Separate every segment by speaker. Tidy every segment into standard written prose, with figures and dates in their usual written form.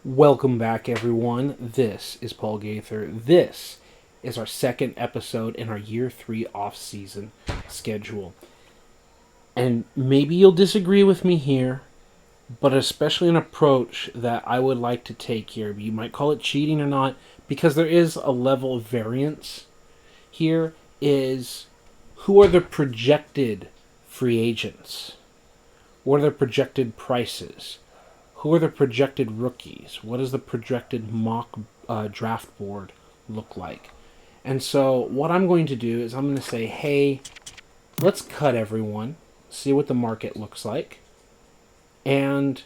Speaker 1: Welcome back, everyone. This is Paul Gaither. This is our second episode in our Year 3 off-season schedule. And maybe you'll disagree with me here, but especially an approach that I would like to take here. You might call it cheating or not, because there is a level of variance here, is who are the projected free agents? What are their projected prices? Who are the projected rookies? What does the projected mock draft board look like? And so what I'm going to do is I'm going to say, hey, let's cut everyone, see what the market looks like. And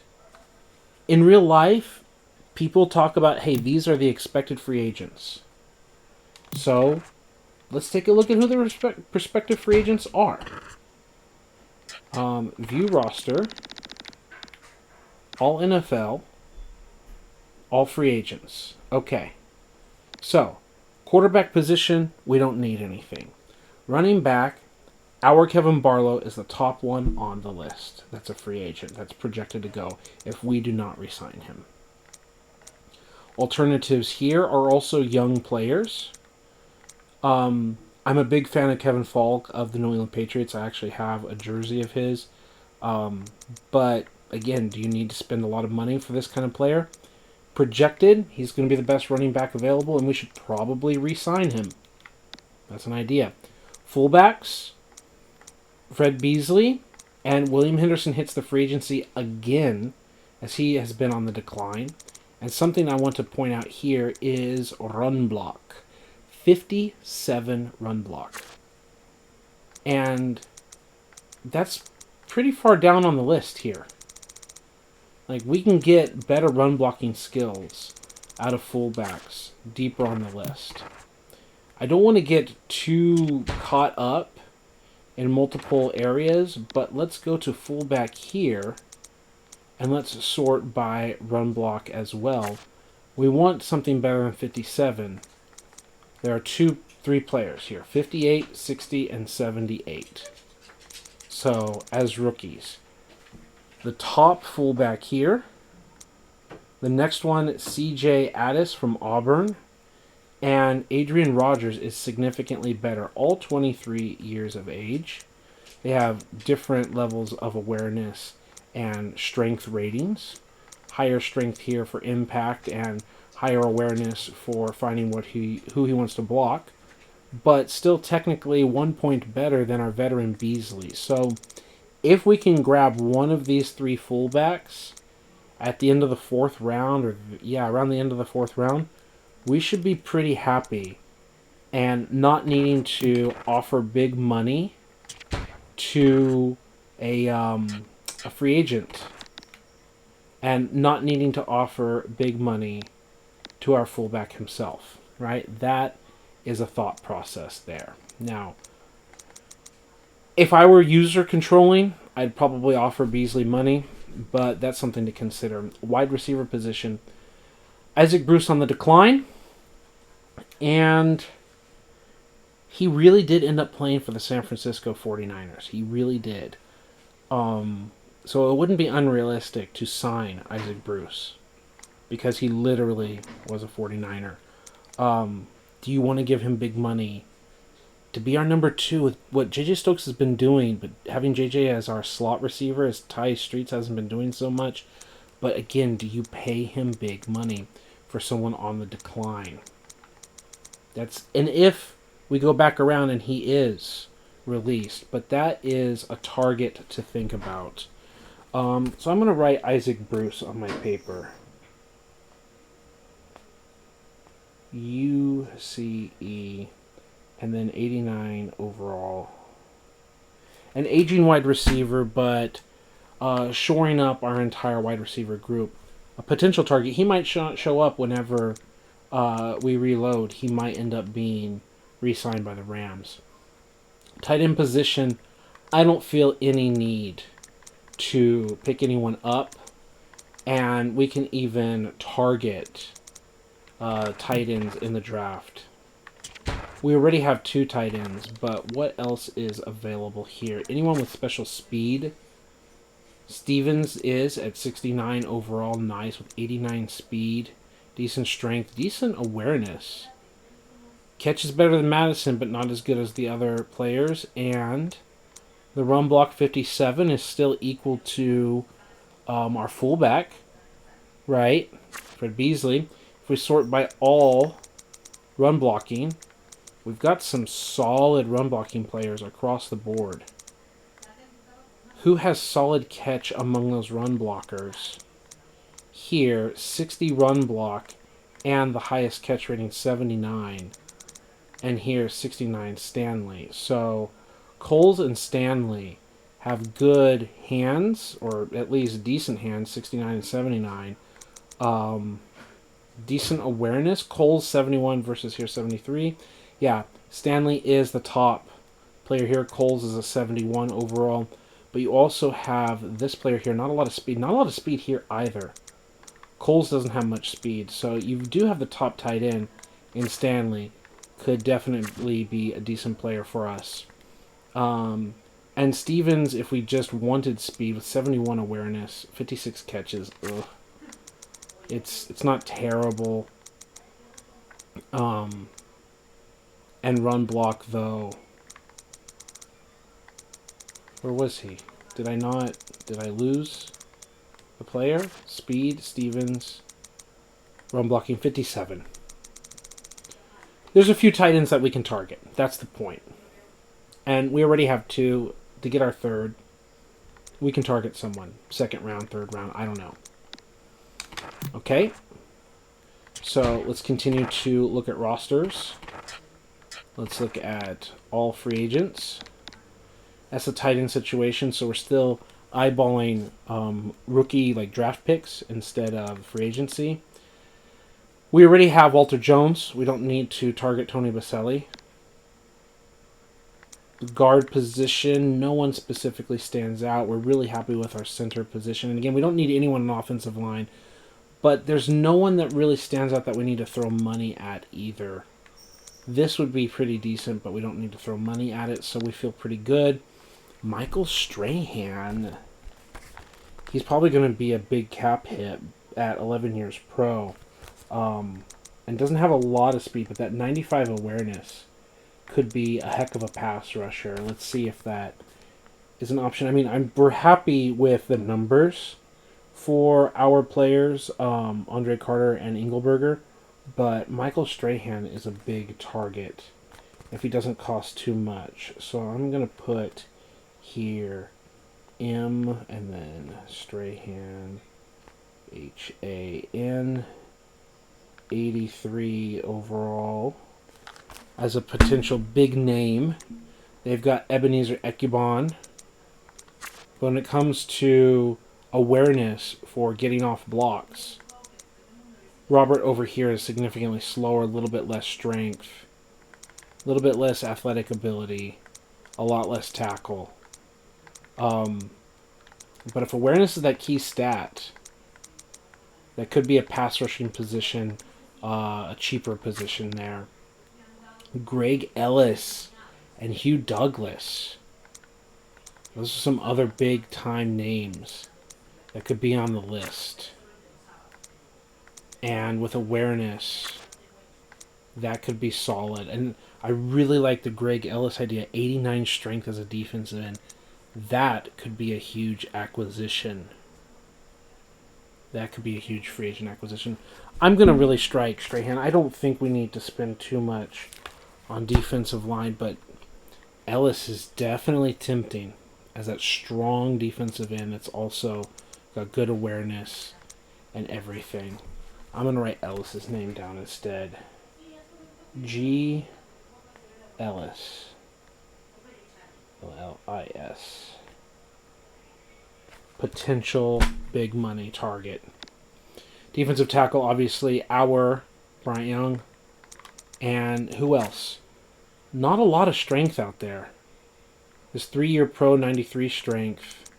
Speaker 1: in real life, people talk about, hey, these are the expected free agents. So let's take a look at who the prospective free agents are. View roster. All NFL, all free agents. Okay. So, quarterback position, we don't need anything. Running back, our Kevin Barlow is the top one on the list. That's a free agent. That's projected to go if we do not re-sign him. Alternatives here are also young players. I'm a big fan of Kevin Falk of the New England Patriots. I actually have a jersey of his. But again, do you need to spend a lot of money for this kind of player? Projected, he's going to be the best running back available, and we should probably re-sign him. That's an idea. Fullbacks, Fred Beasley, and William Henderson hits the free agency again, as he has been on the decline. And something I want to point out here is run block. 57 run block. And that's pretty far down on the list here. Like, we can get better run blocking skills out of fullbacks deeper on the list. I don't want to get too caught up in multiple areas, but let's go to fullback here and let's sort by run block as well. We want something better than 57. There are three players here, 58, 60, and 78. So, as rookies. The top fullback here. The next one, C.J. Addis from Auburn. And Adrian Rogers is significantly better. All 23 years of age. They have different levels of awareness and strength ratings. Higher strength here for impact and higher awareness for finding who he wants to block. But still technically 1 point better than our veteran Beasley. So if we can grab one of these three fullbacks at the end of the fourth round, around the end of the fourth round, we should be pretty happy and not needing to offer big money to a free agent and not needing to offer big money to our fullback himself, right? That is a thought process there. Now, if I were user controlling, I'd probably offer Beasley money, but that's something to consider. Wide receiver position, Isaac Bruce on the decline, and he really did end up playing for the San Francisco 49ers. He really did. So it wouldn't be unrealistic to sign Isaac Bruce because he literally was a 49er. Do you want to give him big money to be our number two with what J.J. Stokes has been doing, but having J.J. as our slot receiver, as Ty Streets hasn't been doing so much? But again, do you pay him big money for someone on the decline? And if we go back around and he is released, but that is a target to think about. So I'm going to write Isaac Bruce on my paper. UCE. And then 89 overall. An aging wide receiver, but shoring up our entire wide receiver group. A potential target. He might show up whenever we reload. He might end up being re-signed by the Rams. Tight end position, I don't feel any need to pick anyone up. And we can even target tight ends in the draft. We already have two tight ends, but what else is available here? Anyone with special speed? Stevens is at 69 overall, nice, with 89 speed, decent strength, decent awareness. Catches better than Madison, but not as good as the other players. And the run block 57 is still equal to our fullback, right? Fred Beasley. If we sort by all run blocking, we've got some solid run blocking players across the board. Who has solid catch among those run blockers? Here, 60 run block and the highest catch rating, 79. And here, 69 Stanley. So Coles and Stanley have good hands, or at least decent hands, 69 and 79. Decent awareness. Coles 71 versus here 73. Yeah, Stanley is the top player here. Coles is a 71 overall. But you also have this player here, not a lot of speed. Not a lot of speed here either. Coles doesn't have much speed. So you do have the top tight end in Stanley. Could definitely be a decent player for us. And Stevens, if we just wanted speed, with 71 awareness, 56 catches, ugh. It's not terrible. And run block, though. Where was he? Did I lose the player? Speed, Stevens, run blocking, 57. There's a few tight ends that we can target. That's the point. And we already have two. To get our third, we can target someone. Second round, third round, I don't know. Okay. So let's continue to look at rosters. Let's look at all free agents. That's a tight end situation, so we're still eyeballing rookie like draft picks instead of free agency. We already have Walter Jones. We don't need to target Tony Baselli. The guard position, no one specifically stands out. We're really happy with our center position. And again, we don't need anyone on offensive line. But there's no one that really stands out that we need to throw money at either. This would be pretty decent, but we don't need to throw money at it, so we feel pretty good. Michael Strahan. He's probably going to be a big cap hit at 11 years pro. And doesn't have a lot of speed, but that 95 awareness could be a heck of a pass rusher. Let's see if that is an option. I mean, we're happy with the numbers for our players, Andre Carter and Engelberger, but Michael Strahan is a big target if he doesn't cost too much. So I'm going to put here M and then Strahan, H-A-N, 83 overall as a potential big name. They've got Ebenezer Ekubon. But when it comes to awareness for getting off blocks, Robert over here is significantly slower, a little bit less strength, a little bit less athletic ability, a lot less tackle. But if awareness is that key stat, that could be a pass rushing position, a cheaper position there. Greg Ellis and Hugh Douglas. Those are some other big time names that could be on the list. And with awareness, that could be solid. And I really like the Greg Ellis idea. 89 strength as a defensive end. That could be a huge acquisition. That could be a huge free agent acquisition. I'm going to really strike Strahan. I don't think we need to spend too much on defensive line, but Ellis is definitely tempting as that strong defensive end that's also got good awareness and everything. I'm going to write Ellis's name down instead. G. Ellis. L-L-I-S. Potential big money target. Defensive tackle, obviously, our Bryant Young. And who else? Not a lot of strength out there. This 3-year pro, 93 strength.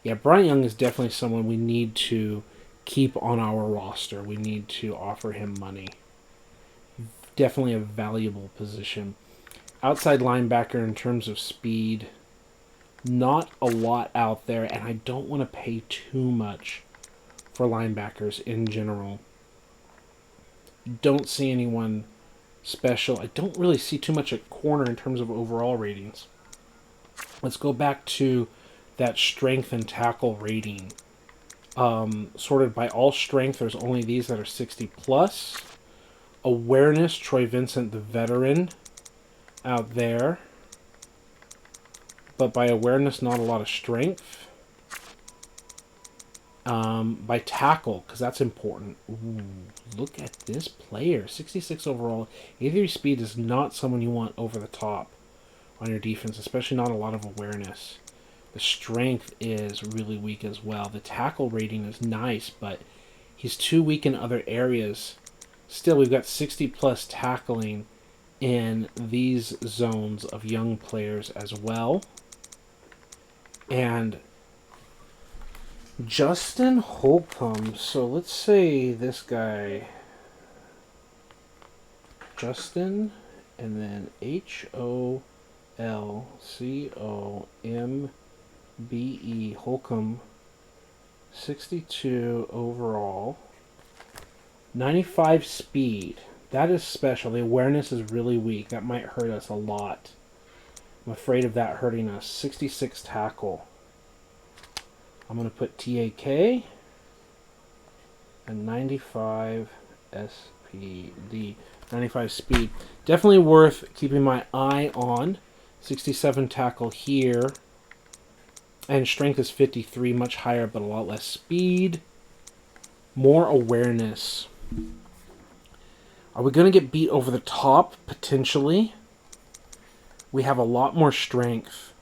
Speaker 1: Yeah, Bryant Young is definitely someone we need to keep on our roster. We need to offer him money. Definitely a valuable position. Outside linebacker in terms of speed. Not a lot out there, and I don't want to pay too much for linebackers in general. Don't see anyone special. I don't really see too much at corner in terms of overall ratings. Let's go back to that strength and tackle rating. Sorted by all strength, there's only these that are 60 plus. Awareness, Troy Vincent, the veteran, out there. But by awareness, not a lot of strength. By tackle, because that's important. Ooh, look at this player. 66 overall. 83 speed is not someone you want over the top on your defense, especially not a lot of awareness. The strength is really weak as well. The tackle rating is nice, but he's too weak in other areas. Still, we've got 60 plus tackling in these zones of young players as well. And Justin Holcomb. So let's say this guy, Justin, and then HOLCOMBE, Holcomb, 62 overall, 95 speed. That is special. The awareness is really weak. That might hurt us a lot. I'm afraid of that hurting us. 66 tackle. I'm going to put TAK and 95 SPD. 95 speed. Definitely worth keeping my eye on. 67 tackle here. And strength is 53, much higher, but a lot less speed. More awareness. Are we going to get beat over the top? Potentially. We have a lot more strength.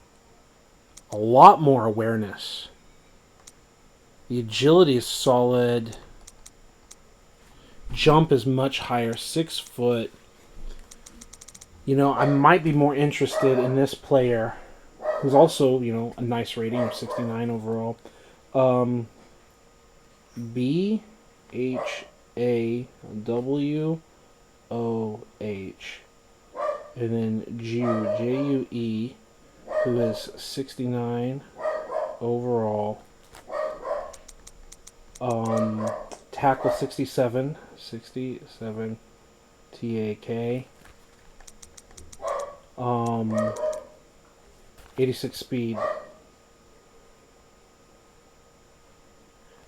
Speaker 1: A lot more awareness. The agility is solid. Jump is much higher. 6 foot. You know, I might be more interested in this player, who's also, you know, a nice rating of 69 overall. BHAWOH. And then JUE, who is 69 overall. Tackle 67 TAK. 86 speed.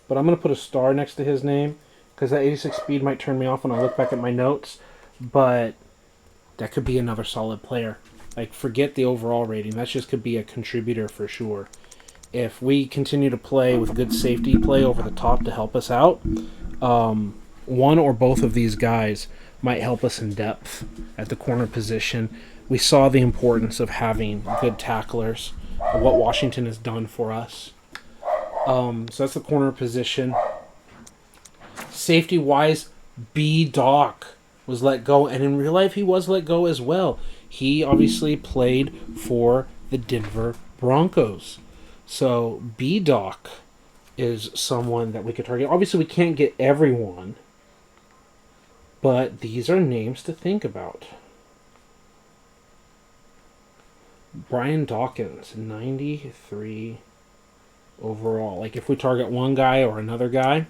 Speaker 1: But I'm going to put a star next to his name, because that 86 speed might turn me off when I look back at my notes. But that could be another solid player. Like, forget the overall rating. That just could be a contributor for sure. If we continue to play with good safety play over the top to help us out, one or both of these guys might help us in depth at the corner position. We saw the importance of having good tacklers, what Washington has done for us. So that's the corner position. Safety-wise, B-Doc was let go, and in real life he was let go as well. He obviously played for the Denver Broncos. So B-Doc is someone that we could target. Obviously we can't get everyone, but these are names to think about. Brian Dawkins, 93 overall. Like, if we target one guy or another guy.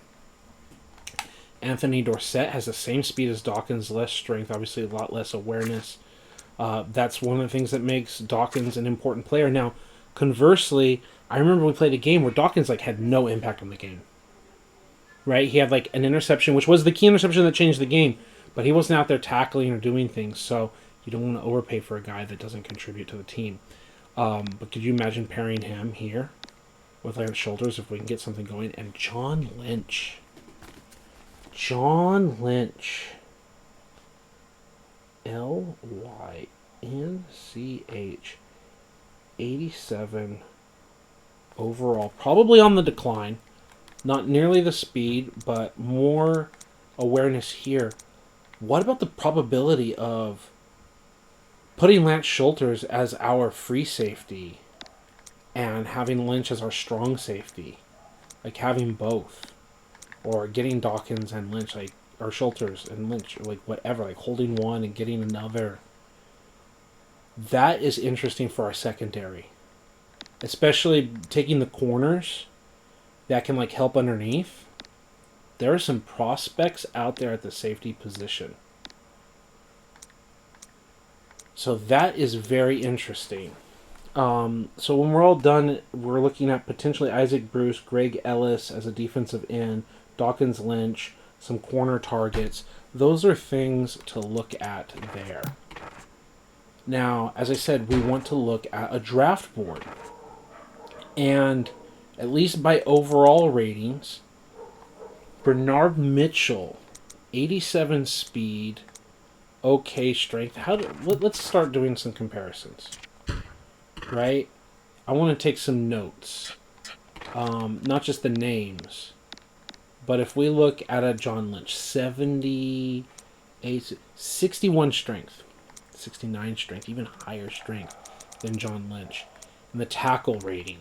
Speaker 1: Anthony Dorsett has the same speed as Dawkins, less strength, obviously a lot less awareness. That's one of the things that makes Dawkins an important player. Now, conversely, I remember we played a game where Dawkins had no impact on the game. Right? He had an interception, which was the key interception that changed the game, but he wasn't out there tackling or doing things, so you don't want to overpay for a guy that doesn't contribute to the team. But could you imagine pairing him here with our shoulders if we can get something going? And John Lynch. LYNCH. 87 overall. Probably on the decline. Not nearly the speed, but more awareness here. What about the probability of putting Lance Schulters as our free safety and having Lynch as our strong safety? Like, having both. Or getting Dawkins and Lynch, or Schulters and Lynch, whatever. Holding one and getting another. That is interesting for our secondary. especially taking the corners that can like help underneath. There are some prospects out there at the safety position. So that is very interesting. So when we're all done, we're looking at potentially Isaac Bruce, Greg Ellis as a defensive end, Dawkins Lynch, some corner targets. Those are things to look at there. Now, as I said, we want to look at a draft board. And at least by overall ratings, Bernard Mitchell, 87 speed, okay strength. Let's start doing some comparisons. Right? I want to take some notes. Not just the names. But if we look at a John Lynch, 61 strength, 69 strength, even higher strength than John Lynch. And the tackle rating.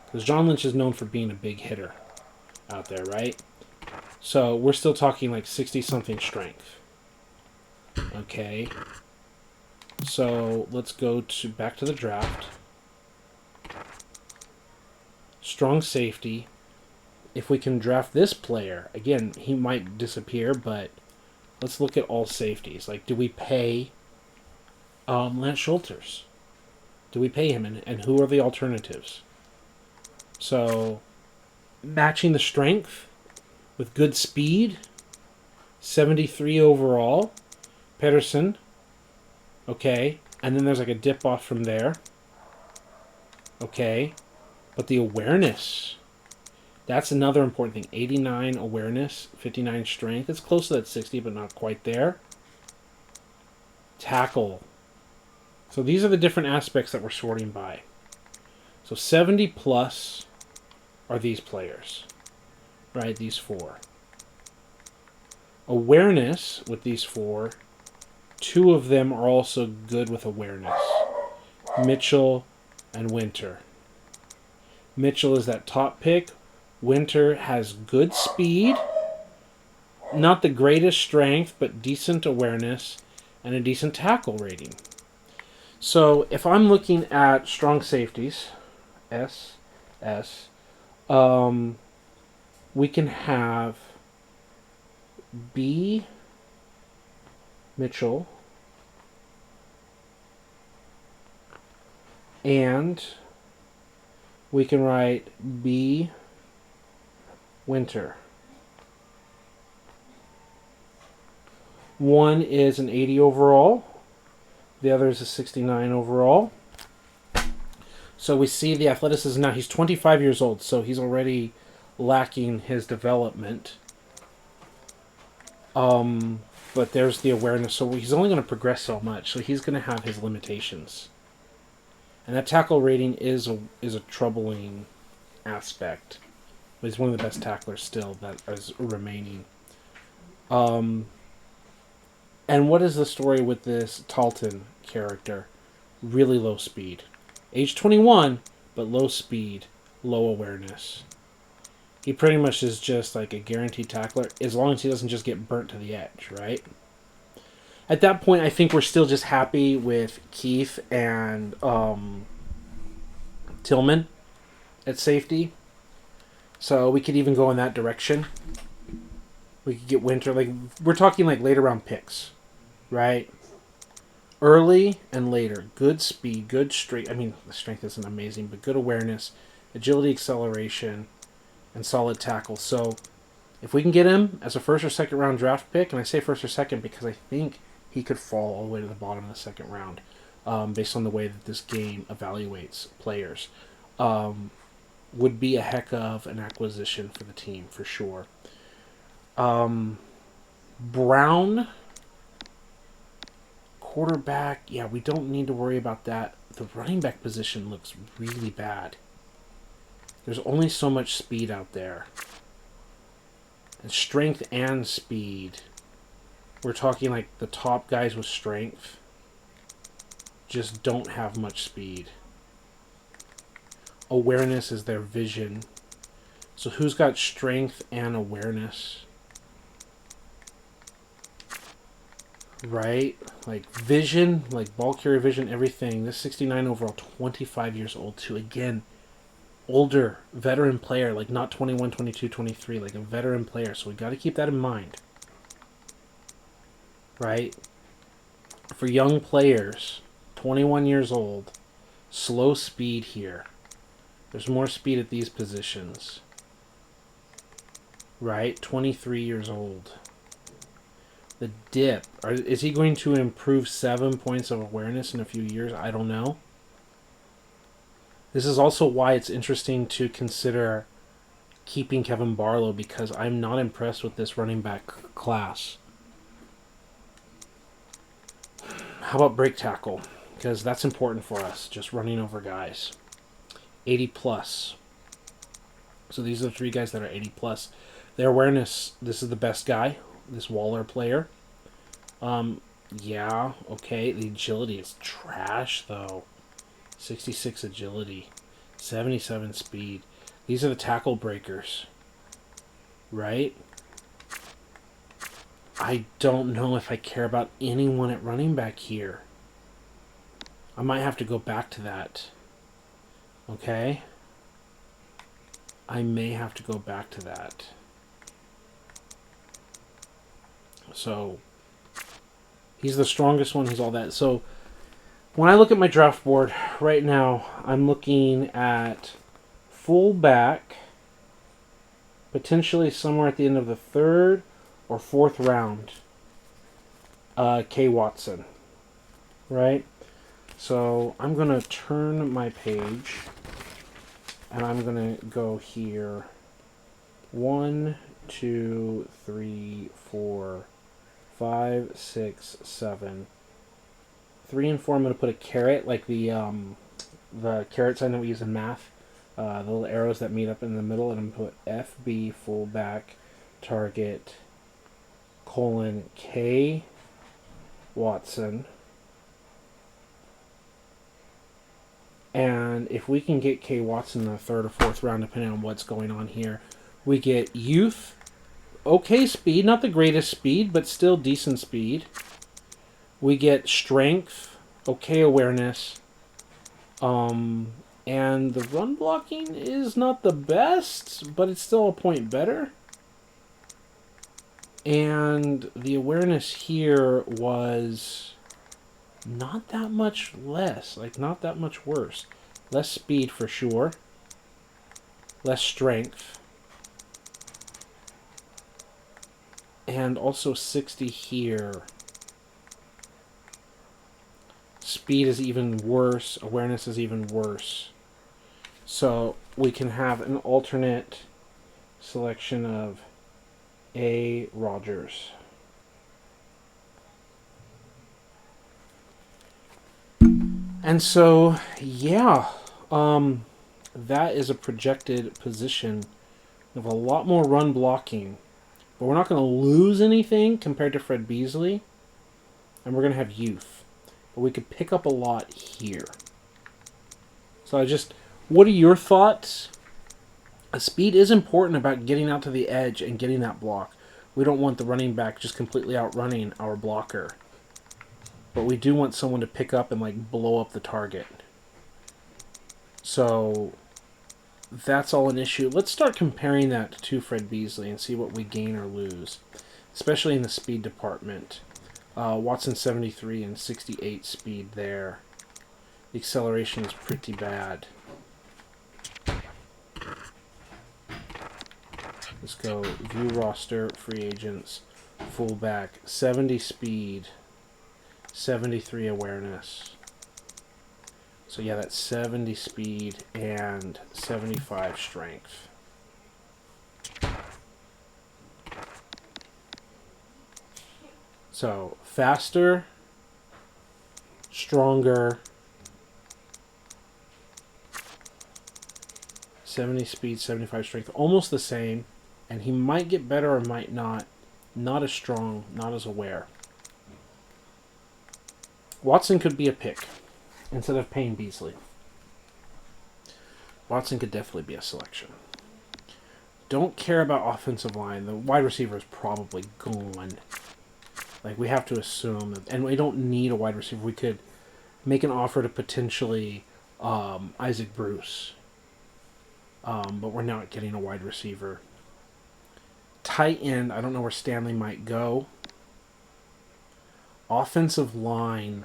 Speaker 1: Because John Lynch is known for being a big hitter out there, right? So we're still talking like 60-something strength. Okay. So let's go back to the draft. Strong safety. If we can draft this player, again, he might disappear, but let's look at all safeties. Like, do we pay Lance Schulters? Do we pay him? And who are the alternatives? So, matching the strength with good speed, 73 overall. Pedersen, okay. And then there's like a dip off from there. Okay. But the awareness, that's another important thing. 89 awareness, 59 strength. It's close to that 60, but not quite there. Tackle. So these are the different aspects that we're sorting by. So 70 plus are these players, right? These four. Awareness with these four, 2 of them are also good with awareness. Mitchell and Winter. Mitchell is that top pick. Winter has good speed, not the greatest strength, but decent awareness and a decent tackle rating. So if I'm looking at strong safeties, we can have B. Mitchell and we can write B. Winter. One is an 80 overall. The other is a 69 overall. So we see the athleticism now. He's 25 years old, so he's already lacking his development. But there's the awareness. So he's only going to progress so much. So he's going to have his limitations. And that tackle rating is a troubling aspect. But he's one of the best tacklers still that is remaining. And what is the story with this Talton character? Really low speed. Age 21, but low speed, low awareness. He pretty much is just like a guaranteed tackler as long as he doesn't just get burnt to the edge, right? At that point, I think we're still just happy with Keith and Tillman at safety. So we could even go in that direction. We could get Winter. Like, we're talking like later round picks, right? Early and later. Good speed, good strength. I mean, the strength isn't amazing, but good awareness, agility, acceleration, and solid tackle. So if we can get him as a first or second round draft pick, and I say first or second because I think he could fall all the way to the bottom of the second round based on the way that this game evaluates players, would be a heck of an acquisition for the team, for sure. Brown, quarterback, yeah, we don't need to worry about that. The running back position looks really bad. There's only so much speed out there. And strength and speed. We're talking like the top guys with strength just don't have much speed. Awareness is their vision. So who's got strength and awareness? Right? Like vision, like ball carrier vision, everything. This 69 overall, 25 years old too. Again, older veteran player, like not 21, 22, 23, like a veteran player. So we got to keep that in mind, right? For young players, 21 years old, slow speed here. There's more speed at these positions, right? 23 years old. The dip, is he going to improve 7 points of awareness in a few years? I don't know. This is also why it's interesting to consider keeping Kevin Barlow, because I'm not impressed with this running back class. How about break tackle? Because that's important for us, just running over guys. 80 plus. So these are the 3 guys that are 80 plus. Their awareness, this is the best guy, this Waller player. Yeah, okay. The agility is trash, though. 66 agility. 77 speed. These are the tackle breakers. Right? I don't know if I care about anyone at running back here. I might have to go back to that. Okay? I may have to go back to that. So, he's the strongest one. He's all that. So, when I look at my draft board right now, I'm looking at fullback, potentially somewhere at the end of the 3rd or 4th round. K. Watson. Right? So, I'm going to turn my page, and I'm going to go here. 1, 2, 3, 4, 5, 6, 7. 3 and 4, I'm going to put a caret, like the caret sign that we use in math. The little arrows that meet up in the middle, and I'm going to put FB fullback target colon K Watson. And if we can get K Watson in the 3rd or 4th round, depending on what's going on here, we get youth, okay speed, not the greatest speed, but still decent speed. We get strength, okay awareness, and the run blocking is not the best, but it's still a point better. And the awareness here was not that much less, like not that much worse. Less speed for sure, less strength, and also 60 here. Speed is even worse. Awareness is even worse. So we can have an alternate selection of A. Rogers. And so, yeah, that is a projected position of a lot more run blocking. But we're not going to lose anything compared to Fred Beasley. And we're going to have youth. But we could pick up a lot here. So what are your thoughts? Speed is important about getting out to the edge and getting that block. We don't want the running back just completely outrunning our blocker. But we do want someone to pick up and like blow up the target. So that's all an issue. Let's start comparing that to Fred Beasley and see what we gain or lose, especially in the speed department. Watson 73 and 68 speed there. The acceleration is pretty bad. Let's go view roster, free agents, fullback, 70 speed, 73 awareness. So yeah, that's 70 speed and 75 strength. So faster, stronger, 70 speed, 75 strength, almost the same, and he might get better or might not. Not as strong, not as aware. Watson could be a pick instead of paying Beasley. Watson could definitely be a selection. Don't care about offensive line. The wide receiver is probably gone. Like, we have to assume, and we don't need a wide receiver. We could make an offer to potentially Isaac Bruce. but we're not getting a wide receiver. Tight end, I don't know where Stanley might go. Offensive line,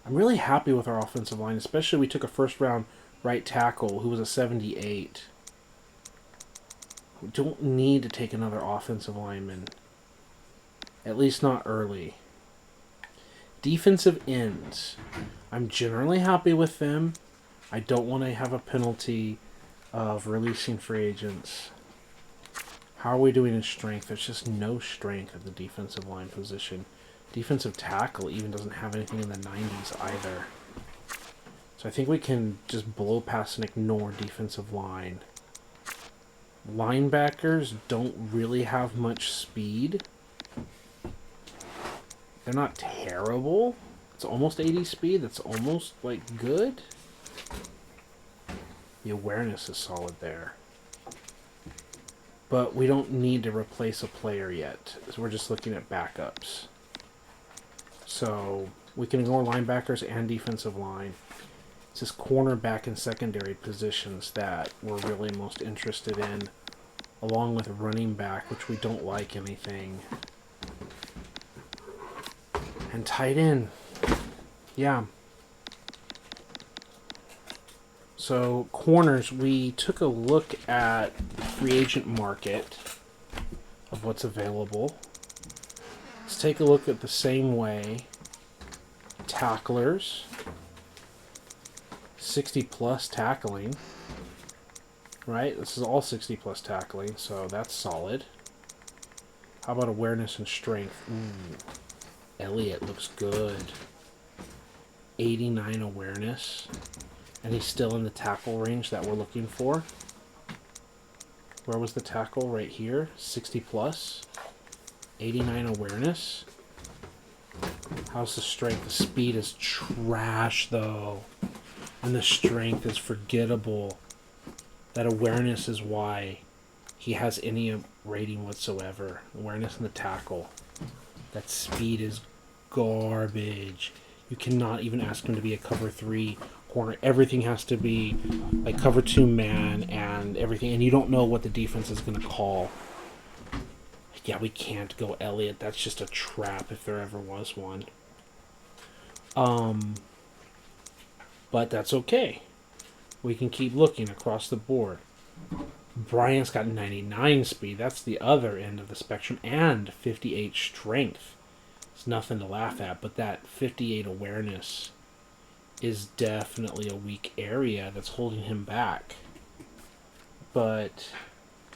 Speaker 1: I'm really happy with our offensive line, especially we took a first round right tackle who was a 78. We don't need to take another offensive lineman. At least not early. Defensive ends, I'm generally happy with them. I don't want to have a penalty of releasing free agents. How are we doing in strength? There's just no strength at the defensive line position. Defensive tackle even doesn't have anything in the 90s either. So I think we can just blow past and ignore defensive line. Linebackers don't really have much speed. They're not terrible. It's almost 80 speed. That's almost like good. The awareness is solid there. But we don't need to replace a player yet. So we're just looking at backups. So we can ignore linebackers and defensive line. It's just cornerback and secondary positions that we're really most interested in, along with running back, which we don't like anything. And tight end. Yeah. So corners, we took a look at the free agent market of what's available. Let's take a look at the same way. Tacklers. 60 plus tackling. Right? This is all 60 plus tackling, so that's solid. How about awareness and strength? Elliott looks good. 89 awareness. And he's still in the tackle range that we're looking for. Where was the tackle? Right here. 60 plus. 89 awareness. How's the strength? The speed is trash, though. And the strength is forgettable. That awareness is why he has any rating whatsoever. Awareness in the tackle. That speed is garbage. You cannot even ask him to be a cover 3 corner. Everything has to be like cover 2 man and everything. And you don't know what the defense is going to call. Yeah, we can't go Elliott. That's just a trap if there ever was one. But that's okay. We can keep looking across the board. Bryant's got 99 speed. That's the other end of the spectrum. And 58 strength. It's nothing to laugh at. But that 58 awareness is definitely a weak area that's holding him back. But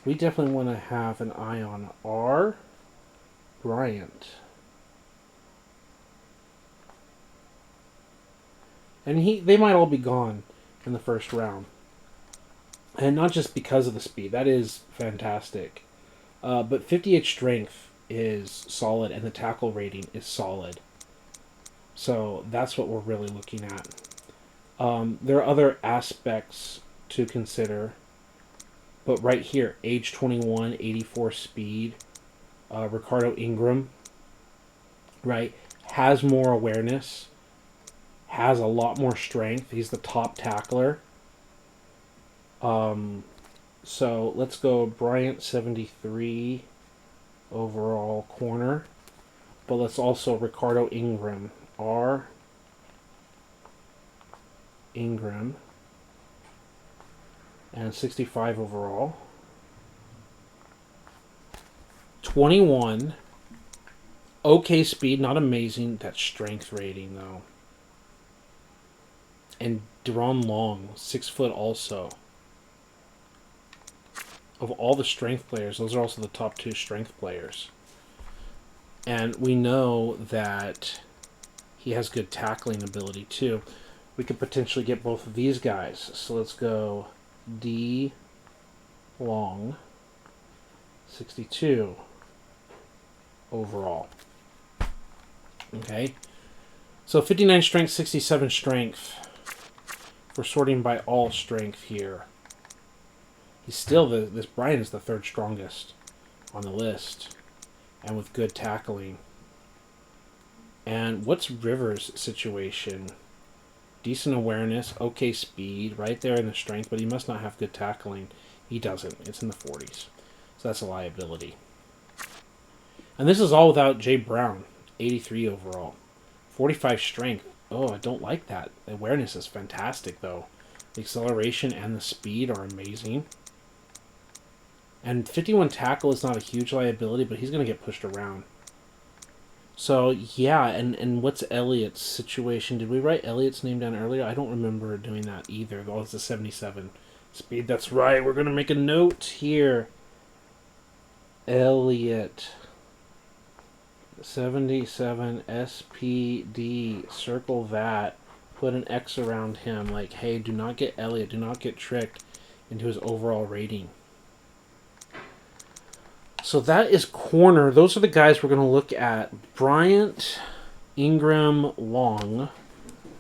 Speaker 1: we definitely want to have an eye on R. Bryant. And they might all be gone in the first round. And not just because of the speed. That is fantastic. But 58 strength is solid, and the tackle rating is solid. So that's what we're really looking at. There are other aspects to consider. But right here, age 21, 84 speed. Ricardo Ingram, right, has more awareness. Has a lot more strength. He's the top tackler. So let's go Bryant 73 overall corner. But let's also Ricardo Ingram. R. Ingram. And 65 overall. 21. Okay speed, not amazing. That strength rating, though. And Deron Long, 6 foot also. Of all the strength players, those are also the top 2 strength players. And we know that he has good tackling ability, too. We could potentially get both of these guys. So let's go D. Long, 62 overall. Okay. So 59 strength, 67 strength. We're sorting by all strength here. He's still this Bryant is the 3rd strongest on the list, and with good tackling. And what's Rivers' situation? decent awareness, okay speed, right there in the strength, but he must not have good tackling. He doesn't. It's in the 40s. So that's a liability. And this is all without Jay Brown, 83 overall. 45 strength. Oh, I don't like that. The awareness is fantastic, though. The acceleration and the speed are amazing. And 51 tackle is not a huge liability, but he's going to get pushed around. So, yeah, and what's Elliott's situation? Did we write Elliott's name down earlier? I don't remember doing that either. Oh, it's a 77 speed. That's right. We're going to make a note here. Elliott. 77 SPD. Circle that. Put an X around him. Like, hey, do not get Elliott. Do not get tricked into his overall rating. So that is corner. Those are the guys we're going to look at. Bryant, Ingram, Long,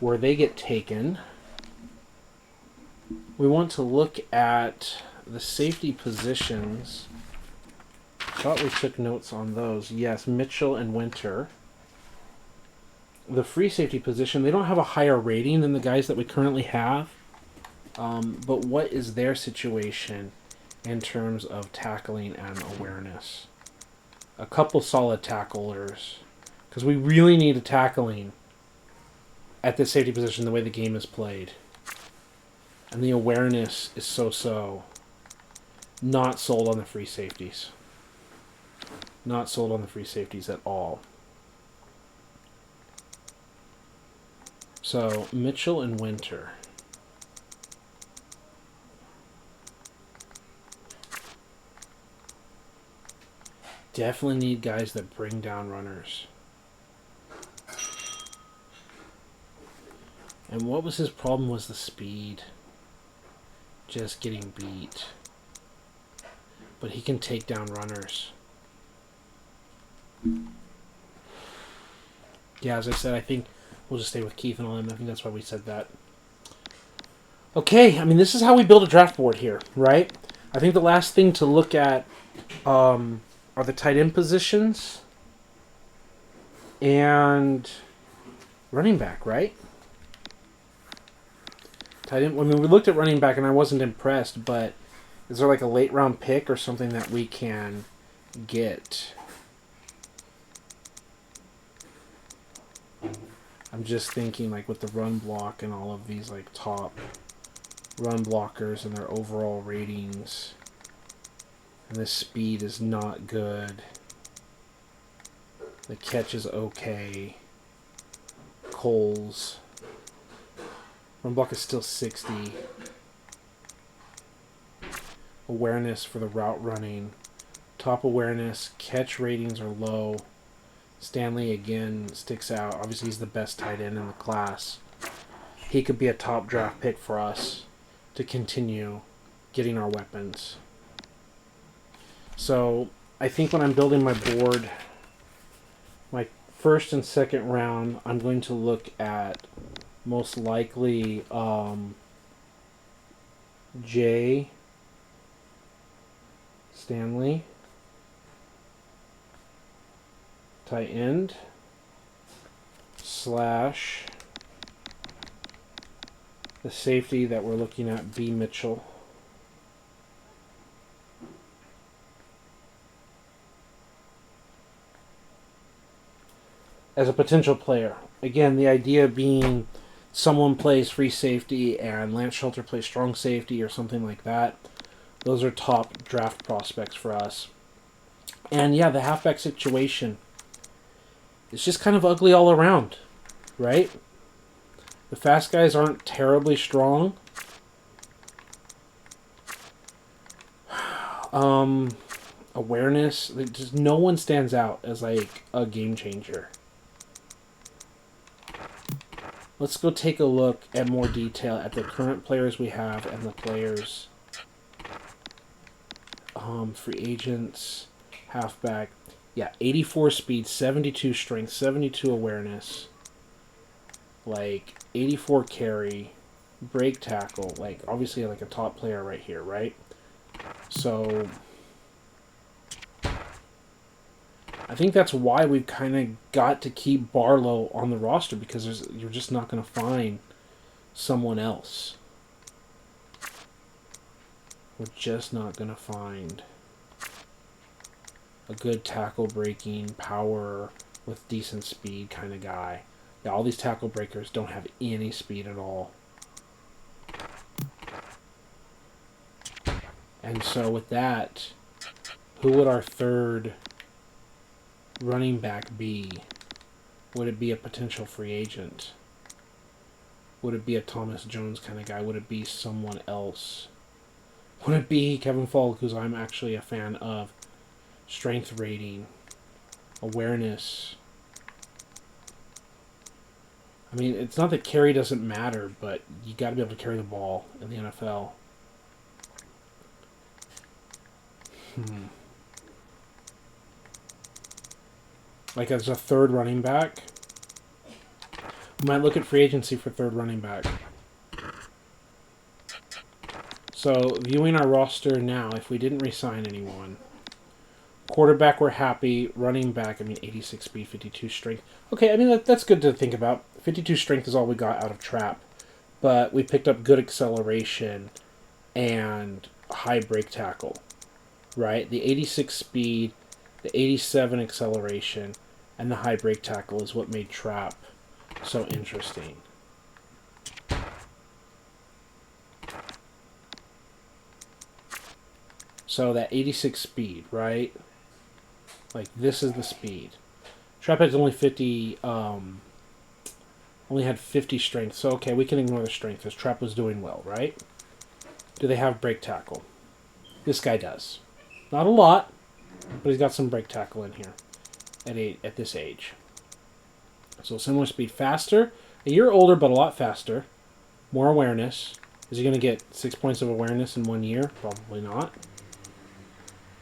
Speaker 1: where they get taken. We want to look at the safety positions. I thought we took notes on those. Yes, Mitchell and Winter. The free safety position, they don't have a higher rating than the guys that we currently have. But what is their situation in terms of tackling and awareness? A couple solid tacklers, because we really need a tackling at the safety position the way the game is played. And the awareness is so-so. Not sold on the free safeties. Not sold on the free safeties at all. So, Mitchell and Winter. Definitely need guys that bring down runners. And what was his problem was the speed. Just getting beat. But he can take down runners. Yeah, as I said, I think we'll just stay with Keith and all them. I think that's why we said that. Okay, I mean, this is how we build a draft board here, right? I think the last thing to look at are the tight end positions and running back, right? Tight end. I mean, we looked at running back and I wasn't impressed, but is there like a late round pick or something that we can get? I'm just thinking like with the run block and all of these like top run blockers and their overall ratings. And the speed is not good. The catch is okay. Coles. Run block is still 60. Awareness for the route running. Top awareness. Catch ratings are low. Stanley again sticks out. Obviously he's the best tight end in the class. He could be a top draft pick for us to continue getting our weapons. So I think when I'm building my board, my first and second round, I'm going to look at most likely Jay Stanley, tight end, slash the safety that we're looking at, B. Mitchell. As a potential player. Again, the idea being someone plays free safety and Lance Shelter plays strong safety or something like that. Those are top draft prospects for us. And yeah, the halfback situation is just kind of ugly all around, right? The fast guys aren't terribly strong. Awareness, just no one stands out as like a game changer. Let's go take a look at more detail at the current players we have and the players, free agents, halfback. Yeah, 84 speed, 72 strength, 72 awareness, like 84 carry, break tackle, like obviously like a top player right here, right? So I think that's why we've kind of got to keep Barlow on the roster, because you're just not going to find someone else. We're just not going to find a good tackle breaking, power with decent speed kind of guy. Yeah, all these tackle breakers don't have any speed at all. And so with that, who would our third running back be? Would it be a potential free agent? Would it be a Thomas Jones kind of guy? Would it be someone else? Would it be Kevin Falk, who's I'm actually a fan of? Strength rating, awareness. I mean, it's not that carry doesn't matter, but you got to be able to carry the ball in the NFL. Like as a third running back, we might look at free agency for third running back. So, viewing our roster now, if we didn't re-sign anyone, quarterback, we're happy. Running back, 86 speed, 52 strength. Okay, that's good to think about. 52 strength is all we got out of trap. But we picked up good acceleration and high break tackle. Right? The 86 speed, the 87 acceleration, and the high break tackle is what made trap so interesting. So that 86 speed, right? Like this is the speed. Trap has only 50, only had 50 strength. So okay, we can ignore the strength because Trap was doing well, right? Do they have break tackle? This guy does. Not a lot, but he's got some break tackle in here at this age. So similar speed, faster, a year older, but a lot faster. More awareness. Is he going to get 6 points of awareness in 1 year? Probably not.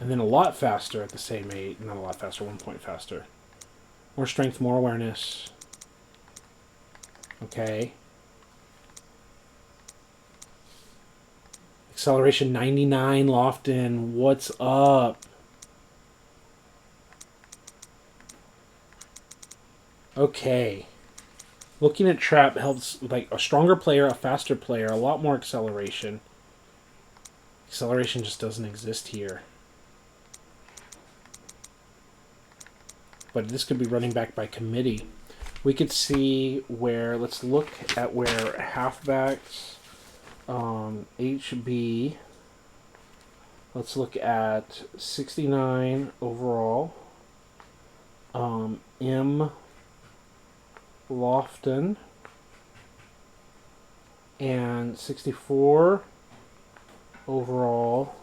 Speaker 1: And then a lot faster at the same age. Not a lot faster, 1 point faster. More strength, more awareness. Okay. Acceleration 99, Lofton. What's up? Okay. Looking at Trap helps, like, a stronger player, a faster player, a lot more acceleration. Acceleration just doesn't exist here. But this could be running back by committee. We could see where, let's look at where halfbacks, HB, let's look at 69 overall, M. Lofton, and 64 overall,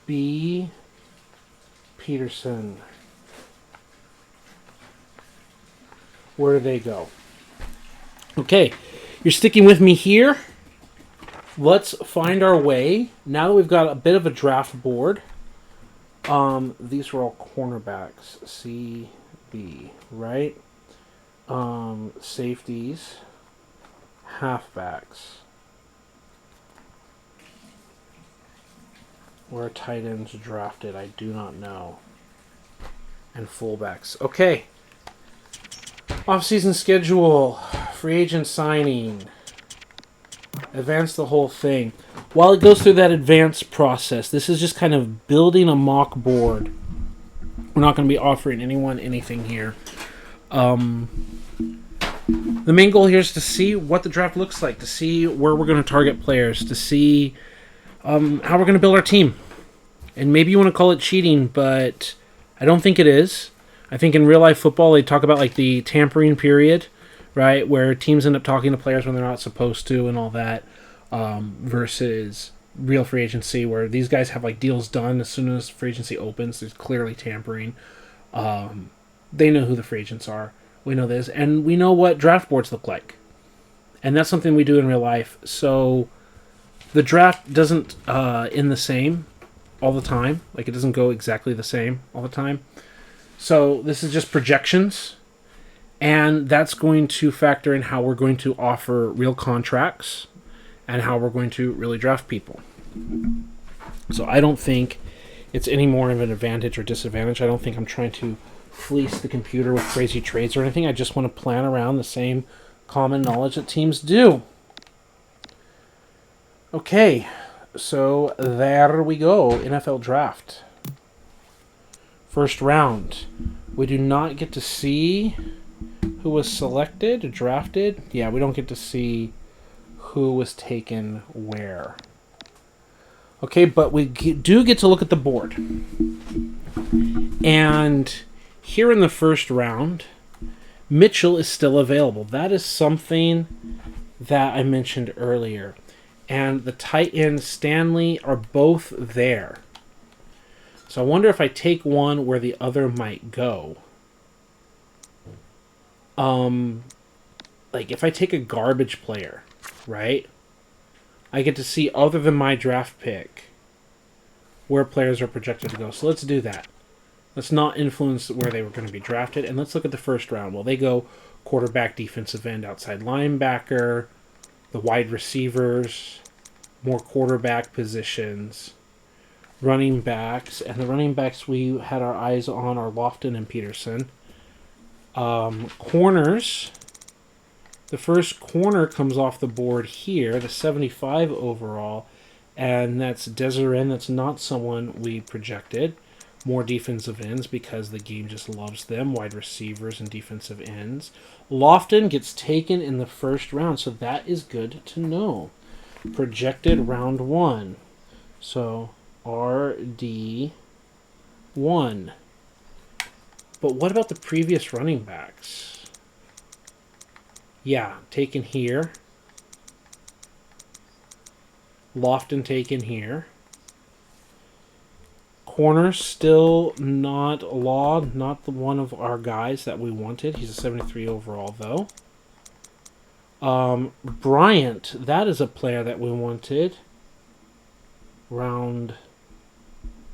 Speaker 1: B. Peterson. Where do they go? Okay, you're sticking with me here. Let's find our way. Now that we've got a bit of a draft board, these were all cornerbacks. C, B, right? Safeties, halfbacks. Where tight ends drafted, I do not know. And fullbacks. Okay. Off-season schedule, free agent signing, advance the whole thing. While it goes through that advanced process, this is just kind of building a mock board. We're not going to be offering anyone anything here. The main goal here is to see what the draft looks like, to see where we're going to target players, to see how we're going to build our team. And maybe you want to call it cheating, but I don't think it is. I think in real life football, they talk about like the tampering period, right, where teams end up talking to players when they're not supposed to and all that, versus real free agency where these guys have like deals done as soon as free agency opens. There's clearly tampering. They know who the free agents are. We know this, and we know what draft boards look like, and that's something we do in real life. So the draft doesn't end the same all the time. Like it doesn't go exactly the same all the time. So this is just projections, and that's going to factor in how we're going to offer real contracts and how we're going to really draft people. So I don't think it's any more of an advantage or disadvantage. I don't think I'm trying to fleece the computer with crazy trades or anything. I just want to plan around the same common knowledge that teams do. Okay, so there we go. NFL Draft. First round. We do not get to see who was selected, drafted. Yeah, we don't get to see who was taken where. Okay, but we do get to look at the board. And here in the first round, Mitchell is still available. That is something that I mentioned earlier. And the tight end Stanley are both there. So I wonder if I take one where the other might go. Like if I take a garbage player, right? I get to see, other than my draft pick, where players are projected to go. So let's do that. Let's not influence where they were going to be drafted. And let's look at the first round. Well, they go quarterback, defensive end, outside linebacker, the wide receivers, more quarterback positions, running backs. And the running backs we had our eyes on are Lofton and Peterson. Corners. The first corner comes off the board here, the 75 overall, and that's Desiree. That's not someone we projected. More defensive ends because the game just loves them, wide receivers and defensive ends. Lofton gets taken in the first round, so that is good to know. Projected round 1. So RD1. But what about the previous running backs? Yeah, taken here. Lofton taken here. Corner still not Law, not the one of our guys that we wanted. He's a 73 overall, though. Bryant, that is a player that we wanted. Round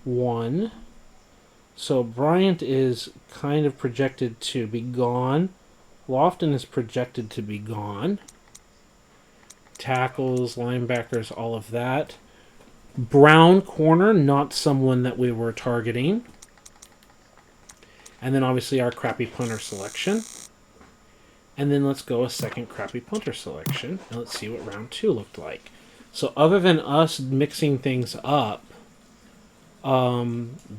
Speaker 1: 1. So Bryant is kind of projected to be gone. Lofton is projected to be gone. Tackles, linebackers, all of that. Brown corner, not someone that we were targeting. And then obviously our crappy punter selection. And then let's go a second crappy punter selection. And let's see what round 2 looked like. So other than us mixing things up,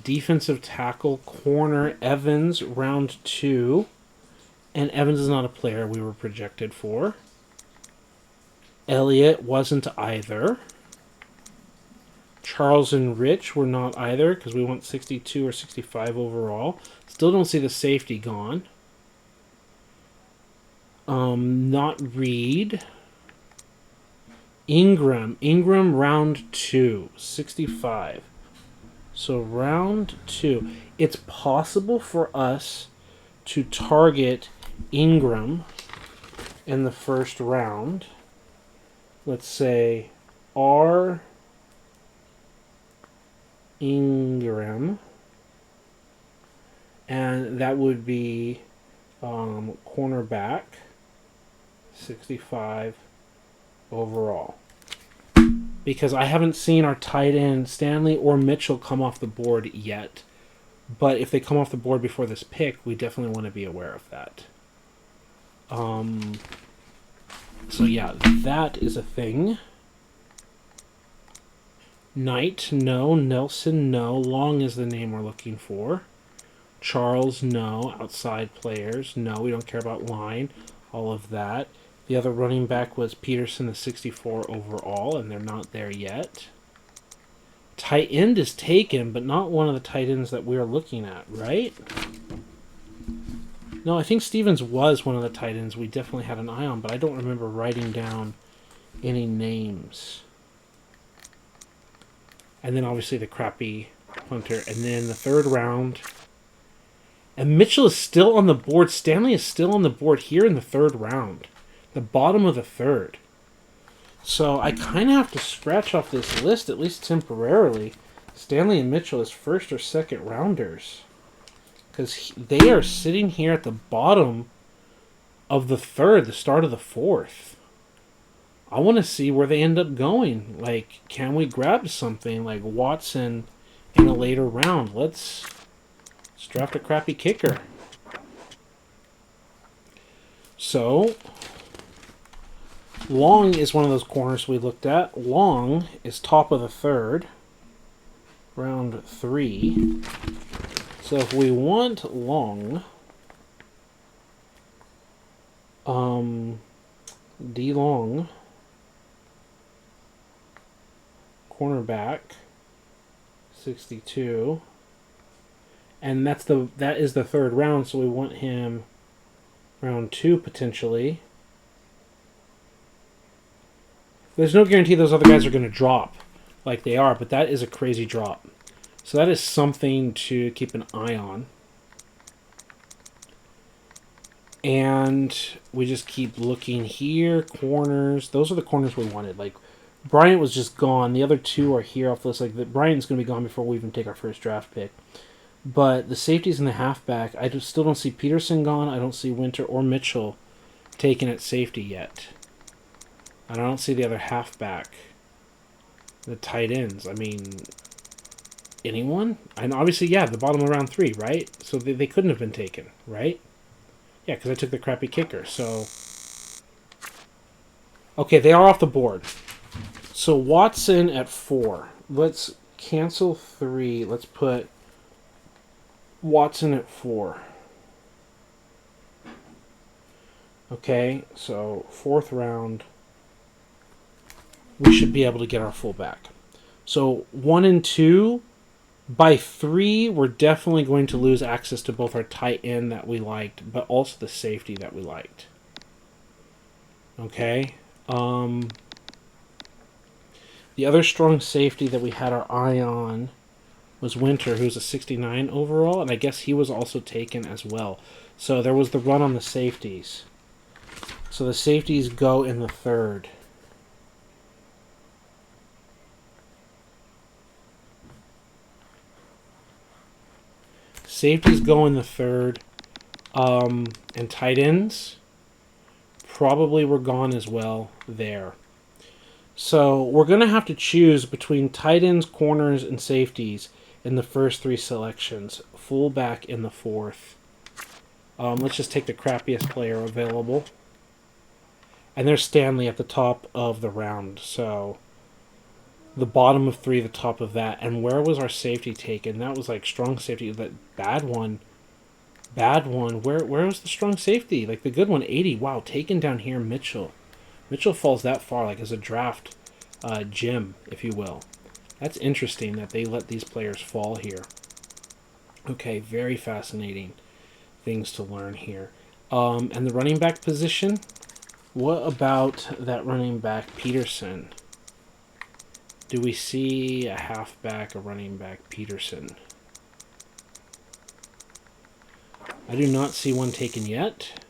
Speaker 1: defensive tackle, corner, Evans, round 2. And Evans is not a player we were projected for. Elliott wasn't either. Charles and Rich were not either because we want 62 or 65 overall. Still don't see the safety gone. Not Reed. Ingram round 2, 65. So round 2. It's possible for us to target Ingram in the first round. Let's say R. Ingram. And that would be cornerback, 65 overall. Because I haven't seen our tight end Stanley or Mitchell come off the board yet. But if they come off the board before this pick, we definitely want to be aware of that. So yeah, that is a thing. Knight, no. Nelson, no. Long is the name we're looking for. Charles, no. Outside players, no. We don't care about line. All of that. The other running back was Peterson, the 64 overall, and they're not there yet. Tight end is taken, but not one of the tight ends that we're looking at, right? No, I think Stevens was one of the tight ends we definitely had an eye on, but I don't remember writing down any names. And then obviously the crappy punter. And then the third round. And Mitchell is still on the board. Stanley is still on the board here in the third round. The bottom of the third. So I kind of have to scratch off this list, at least temporarily. Stanley and Mitchell as first or second rounders. Because they are sitting here at the bottom of the third, the start of the fourth. I want to see where they end up going. Like, can we grab something like Watson in a later round? Let's draft a crappy kicker. So, Long is one of those corners we looked at. Long is top of the third, round 3. So if we want Long, D Long, cornerback, 62, and that is the third round. So we want him round 2 potentially. There's no guarantee those other guys are going to drop like they are, but that is a crazy drop. So that is something to keep an eye on. And we just keep looking here. Corners. Those are the corners we wanted. Like, Bryant was just gone. The other 2 are here off the list. Like, Bryant's going to be gone before we even take our first draft pick. But the safeties and the halfback, I still don't see Peterson gone. I don't see Winter or Mitchell taken at safety yet. And I don't see the other halfback. The tight ends. I mean, anyone? And obviously, yeah, the bottom of round 3, right? So they couldn't have been taken, right? Yeah, because I took the crappy kicker. So, okay, they are off the board. So Watson at 4. Let's cancel 3. Let's put Watson at 4. Okay, so 4th round. We should be able to get our fullback. So 1 and 2, by 3, we're definitely going to lose access to both our tight end that we liked, but also the safety that we liked. Okay. The other strong safety that we had our eye on was Winter, who's a 69 overall, and I guess he was also taken as well. So there was the run on the safeties. So the safeties go in the 3rd. Safeties go in the 3rd. And tight ends probably were gone as well there. So we're going to have to choose between tight ends, corners, and safeties in the first 3 selections. Fullback in the 4th. Let's just take the crappiest player available. And there's Stanley at the top of the round. So the bottom of 3, the top of that. And where was our safety taken? That was like strong safety. That bad one. Bad one. Where was the strong safety? Like the good one, 80. Wow, taken down here, Mitchell. Mitchell falls that far, like as a draft gem, if you will. That's interesting that they let these players fall here. Okay, very fascinating things to learn here. And the running back position, what about that running back, Peterson? Do we see a halfback, a running back, Peterson? I do not see one taken yet.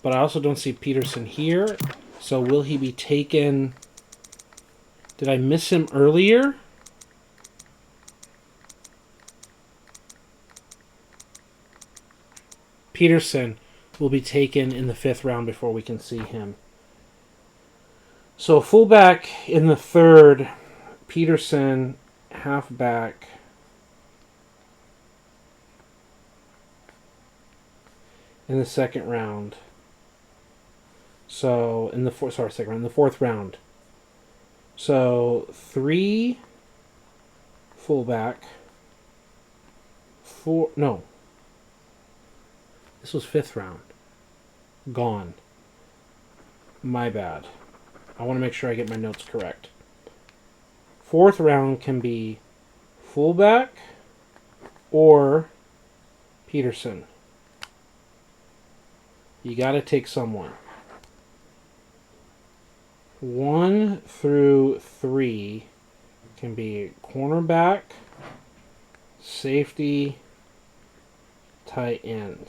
Speaker 1: But I also don't see Peterson here. So will he be taken? Did I miss him earlier? Peterson will be taken in the 5th round before we can see him. So fullback in the 3rd, Peterson, halfback. In the 2nd round. So in the 4th round. So 3 fullback. 4 no. This was 5th round. Gone. My bad. I want to make sure I get my notes correct. 4th round can be fullback or Peterson. You got to take someone. 1 through 3 can be cornerback, safety, tight end.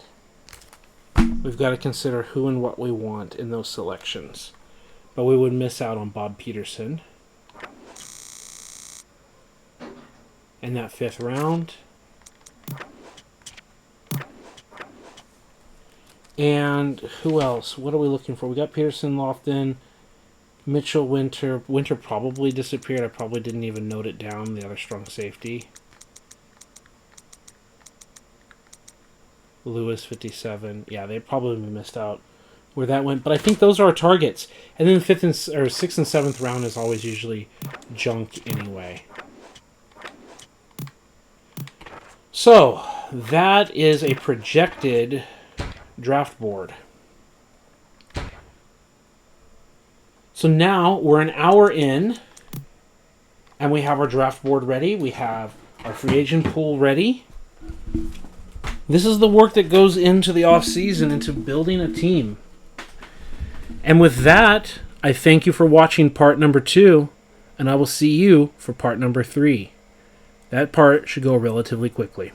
Speaker 1: We've got to consider who and what we want in those selections. But we would miss out on Bob Peterson in that 5th round. And who else? What are we looking for? We got Peterson, Lofton, Mitchell, Winter. Winter probably disappeared. I probably didn't even note it down, the other strong safety. Lewis 57. Yeah, they probably missed out where that went. But I think those are our targets. And then the sixth and seventh round is always usually junk anyway. So that is a projected draft board. So now we're an hour in, and we have our draft board ready. We have our free agent pool ready. This is the work that goes into the off season, into building a team. And with that, I thank you for watching part number 2, and I will see you for part number 3. That part should go relatively quickly.